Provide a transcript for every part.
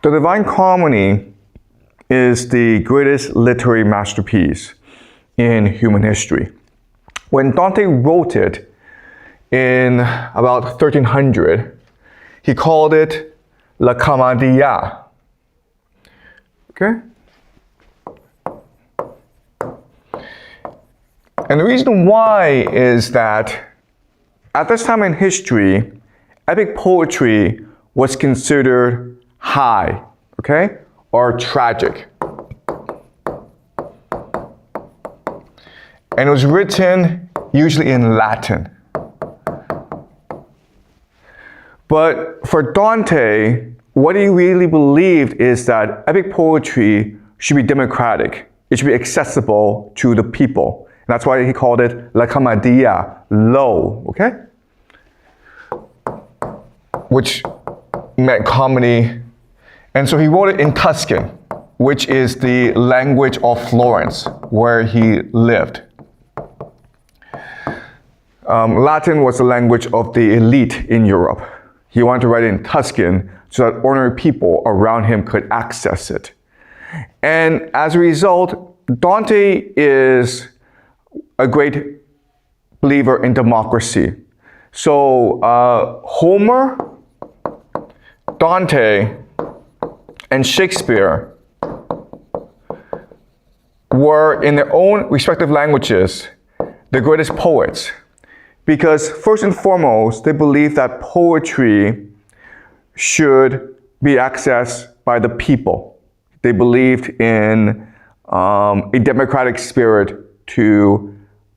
The Divine Comedy is the greatest literary masterpiece in human history. When Dante wrote it in about 1300, he called it La Commedia. Okay? And the reason why is that at this time in history, epic poetry was considered high, okay, or tragic. And it was written usually in Latin. But for Dante, what he really believed is that epic poetry should be democratic. It should be accessible to the people. And that's why he called it La Commedia, low, okay? Which meant comedy. And so he wrote it in Tuscan, which is the language of Florence, where he lived. Latin was the language of the elite in Europe. He wanted to write it in Tuscan so that ordinary people around him could access it. And as a result, Dante is a great believer in democracy. So Homer, Dante, and Shakespeare were, in their own respective languages, the greatest poets. Because first and foremost, they believed that poetry should be accessed by the people. They believed in a democratic spirit to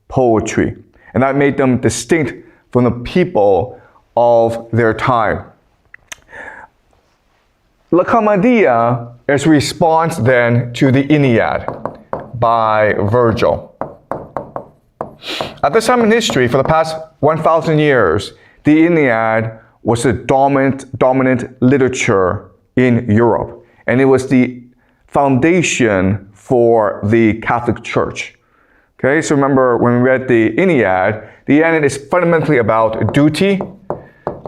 poetry. And that made them distinct from the people of their time. La Commedia is a response then to the Aeneid by Virgil. At this time in history, for the past 1,000 years, the Aeneid was the dominant literature in Europe. And it was the foundation for the Catholic Church. Okay, so remember when we read the Aeneid is fundamentally about duty,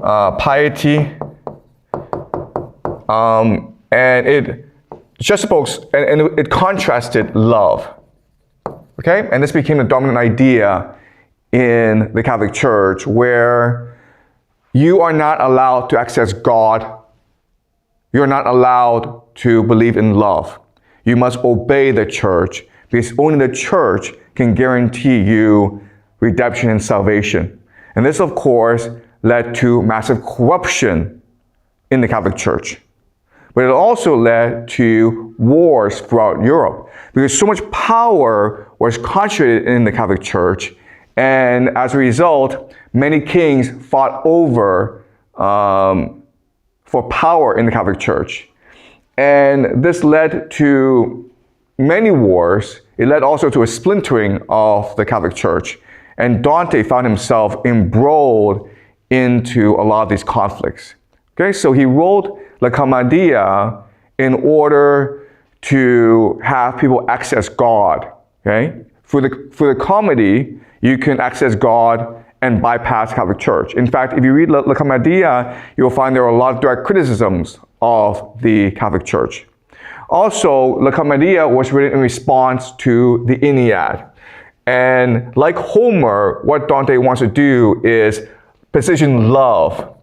piety, and it just spoke, and it contrasted love. Okay, and this became the dominant idea in the Catholic Church, where you are not allowed to access God. You're not allowed to believe in love. You must obey the church, because only the church can guarantee you redemption and salvation. And this, of course, led to massive corruption in the Catholic Church. But it also led to wars throughout Europe, because so much power was concentrated in the Catholic Church, and as a result, many kings fought over for power in the Catholic Church. And this led to many wars. It led also to a splintering of the Catholic Church. And Dante found himself embroiled into a lot of these conflicts. Okay, so he wrote La Commedia in order to have people access God. Okay, for the comedy, you can access God and bypass Catholic Church. In fact, if you read La Commedia, you'll find there are a lot of direct criticisms of the Catholic Church. Also, La Commedia was written in response to the Aeneid. And like Homer, what Dante wants to do is position love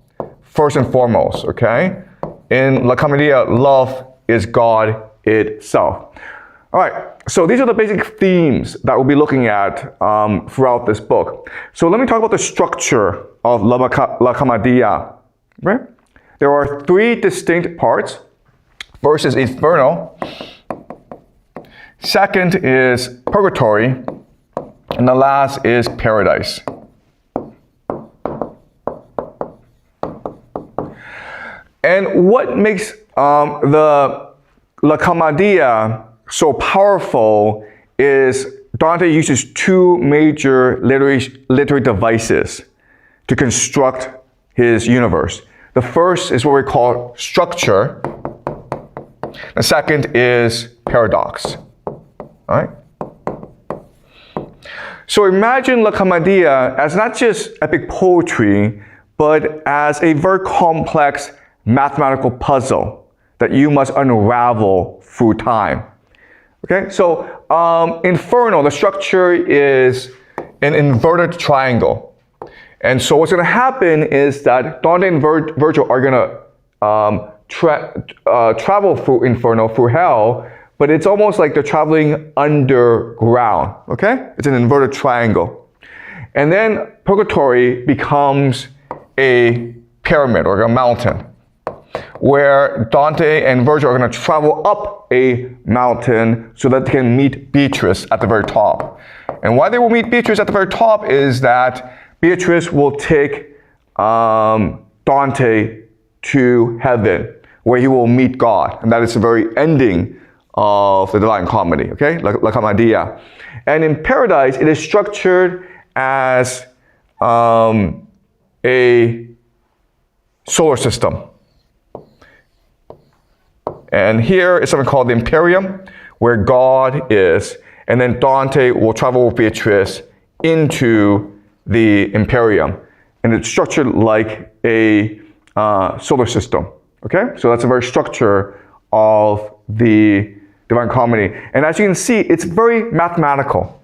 first and foremost, okay? In La Commedia, love is God itself. All right, so these are the basic themes that we'll be looking at throughout this book. So let me talk about the structure of La Commedia, right? There are three distinct parts. First is Inferno. Second is Purgatory. And the last is Paradise. And what makes the La Commedia so powerful is Dante uses two major literary devices to construct his universe. The first is what we call structure. The second is paradox. All right? So imagine La Commedia as not just epic poetry, but as a very complex mathematical puzzle that you must unravel through time. Okay, so Inferno, the structure is an inverted triangle. And so what's going to happen is that Dante and Virgil are going to travel through Inferno, through hell, but it's almost like they're traveling underground. Okay, it's an inverted triangle. And then Purgatory becomes a pyramid or a mountain, where Dante and Virgil are going to travel up a mountain so that they can meet Beatrice at the very top. And why they will meet Beatrice at the very top is that Beatrice will take Dante to heaven, where he will meet God. And that is the very ending of the Divine Comedy, okay? La Commedia. And in Paradise, it is structured as a solar system. And here is something called the Imperium, where God is. And then Dante will travel with Beatrice into the Imperium. And it's structured like a solar system. Okay? So that's the very structure of the Divine Comedy. And as you can see, it's very mathematical.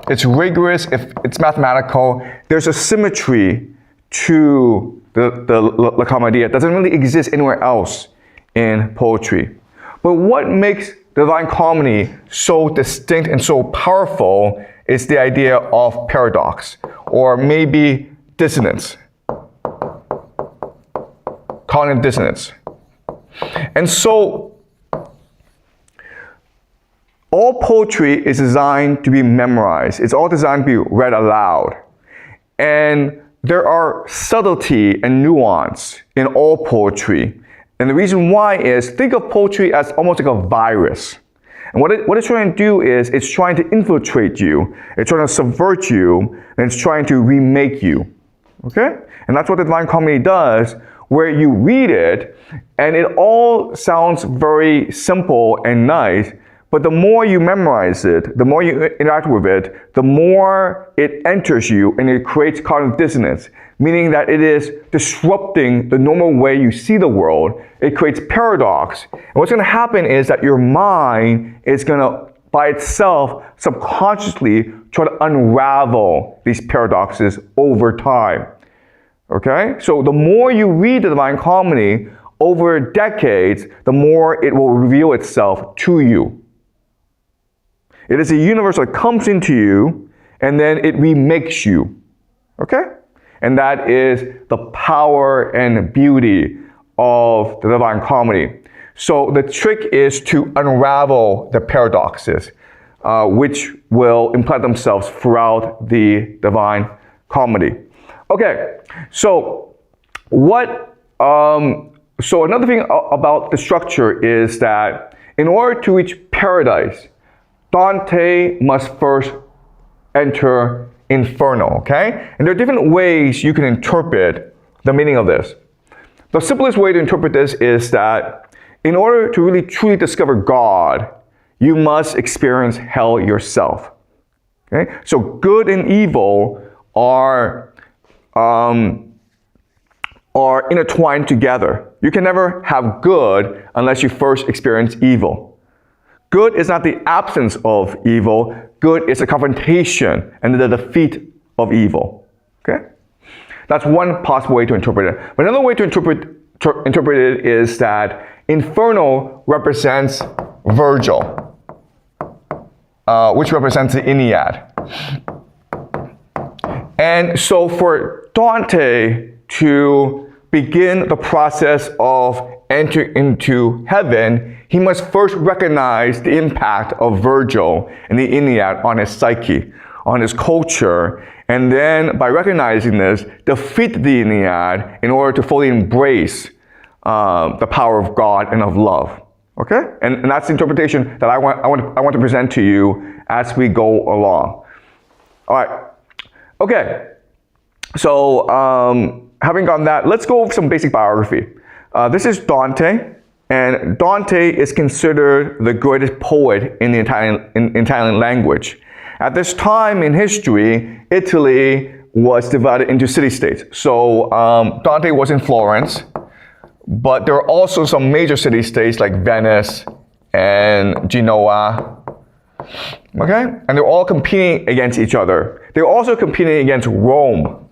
It's rigorous, it's mathematical. There's a symmetry to the La Commedia. It doesn't really exist anywhere else in poetry. But what makes the Divine Comedy so distinct and so powerful is the idea of paradox, or maybe dissonance. Cognitive dissonance. And so, all poetry is designed to be memorized. It's all designed to be read aloud. And there are subtlety and nuance in all poetry. And the reason why is, think of poetry as almost like a virus. And what it's trying to do is, it's trying to infiltrate you, it's trying to subvert you, and it's trying to remake you. Okay? And that's what the Divine Comedy does, where you read it, and it all sounds very simple and nice, but the more you memorize it, the more you interact with it, the more it enters you and it creates cognitive dissonance, meaning that it is disrupting the normal way you see the world. It creates paradox. And what's going to happen is that your mind is going to, by itself, subconsciously try to unravel these paradoxes over time. Okay? So the more you read the Divine Comedy over decades, the more it will reveal itself to you. It is a universe that comes into you, and then it remakes you. Okay? And that is the power and beauty of the Divine Comedy. So the trick is to unravel the paradoxes, which will implant themselves throughout the Divine Comedy. Okay, so so another thing about the structure is that in order to reach paradise, Dante must first enter Inferno, okay? And there are different ways you can interpret the meaning of this. The simplest way to interpret this is that in order to really truly discover God, you must experience hell yourself. Okay? So good and evil are intertwined together. You can never have good unless you first experience evil. Good is not the absence of evil. Good is a confrontation and the defeat of evil. Okay? That's one possible way to interpret it. But another way to interpret it is that Inferno represents Virgil, which represents the Ennead. And so for Dante to begin the process of entering into heaven, he must first recognize the impact of Virgil and the Ennead on his psyche, on his culture, and then by recognizing this, defeat the Ennead in order to fully embrace the power of God and of love. Okay? And that's the interpretation that I want to present to you as we go along. All right. Okay. So, having gone that, let's go over some basic biography. This is Dante, and Dante is considered the greatest poet in the Italian language. At this time in history, Italy was divided into city-states. So Dante was in Florence, but there are also some major city-states like Venice and Genoa. Okay? And they're all competing against each other. They're also competing against Rome.